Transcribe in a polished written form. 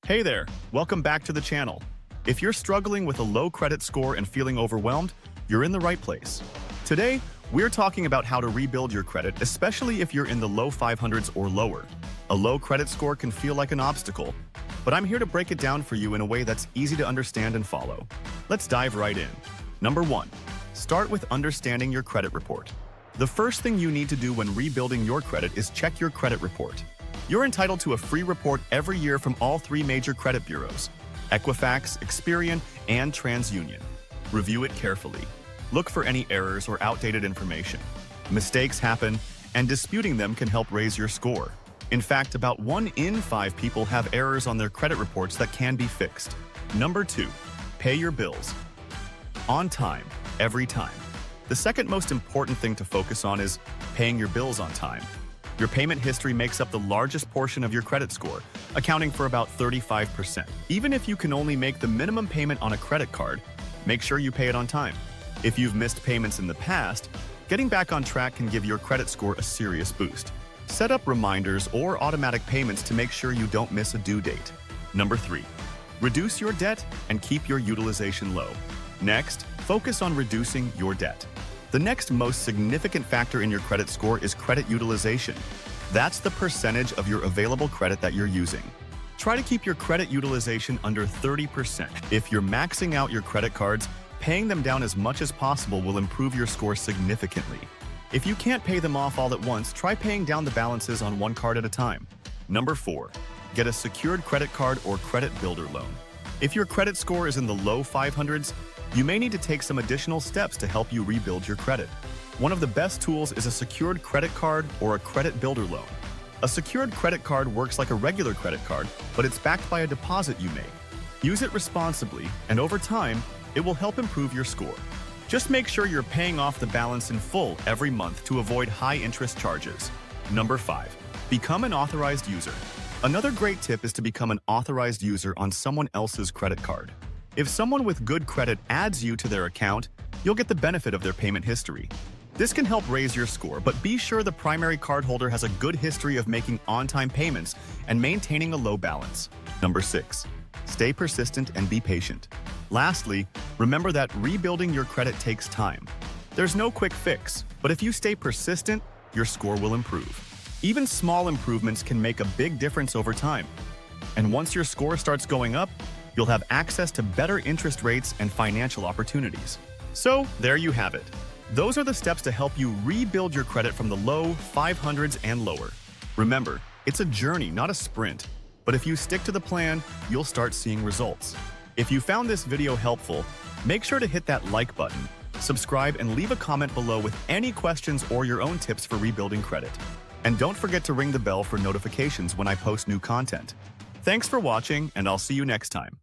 Hey there, welcome back to the channel. If you're struggling with a low credit score and feeling overwhelmed, you're in the right place. Today, we're talking about how to rebuild your credit, especially if you're in the low 500s or lower. A low credit score can feel like an obstacle, but I'm here to break it down for you in a way that's easy to understand and follow. Let's dive right in. Number 1. Start with understanding your credit report. The first thing you need to do when rebuilding your credit is check your credit report. You're entitled to a free report every year from all three major credit bureaus: Equifax, Experian, and TransUnion. Review it carefully. Look for any errors or outdated information. Mistakes happen, and disputing them can help raise your score. In fact, about 1 in 5 people have errors on their credit reports that can be fixed. Number 2. Pay your bills. On time, every time. The second most important thing to focus on is paying your bills on time. Your payment history makes up the largest portion of your credit score, accounting for about 35%. Even if you can only make the minimum payment on a credit card, make sure you pay it on time. If you've missed payments in the past, getting back on track can give your credit score a serious boost. Set up reminders or automatic payments to make sure you don't miss a due date. Number 3. Reduce your debt and keep your utilization low. Next, focus on reducing your debt. The next most significant factor in your credit score is credit utilization. That's the percentage of your available credit that you're using. Try to keep your credit utilization under 30%. If you're maxing out your credit cards, paying them down as much as possible will improve your score significantly. If you can't pay them off all at once, try paying down the balances on one card at a time. Number 4. Get a secured credit card or credit builder loan. If your credit score is in the low 500s, you may need to take some additional steps to help you rebuild your credit. One of the best tools is a secured credit card or a credit builder loan. A secured credit card works like a regular credit card, but it's backed by a deposit you make. Use it responsibly, and over time, it will help improve your score. Just make sure you're paying off the balance in full every month to avoid high interest charges. Number 5. Become an authorized user. Another great tip is to become an authorized user on someone else's credit card. If someone with good credit adds you to their account, you'll get the benefit of their payment history. This can help raise your score, but be sure the primary cardholder has a good history of making on-time payments and maintaining a low balance. Number 6. Stay persistent and be patient. Lastly, remember that rebuilding your credit takes time. There's no quick fix, but if you stay persistent, your score will improve. Even small improvements can make a big difference over time. And once your score starts going up, you'll have access to better interest rates and financial opportunities. So, there you have it. Those are the steps to help you rebuild your credit from the low 500s and lower. Remember, it's a journey, not a sprint. But if you stick to the plan, you'll start seeing results. If you found this video helpful, make sure to hit that like button, subscribe, and leave a comment below with any questions or your own tips for rebuilding credit. And don't forget to ring the bell for notifications when I post new content. Thanks for watching, and I'll see you next time.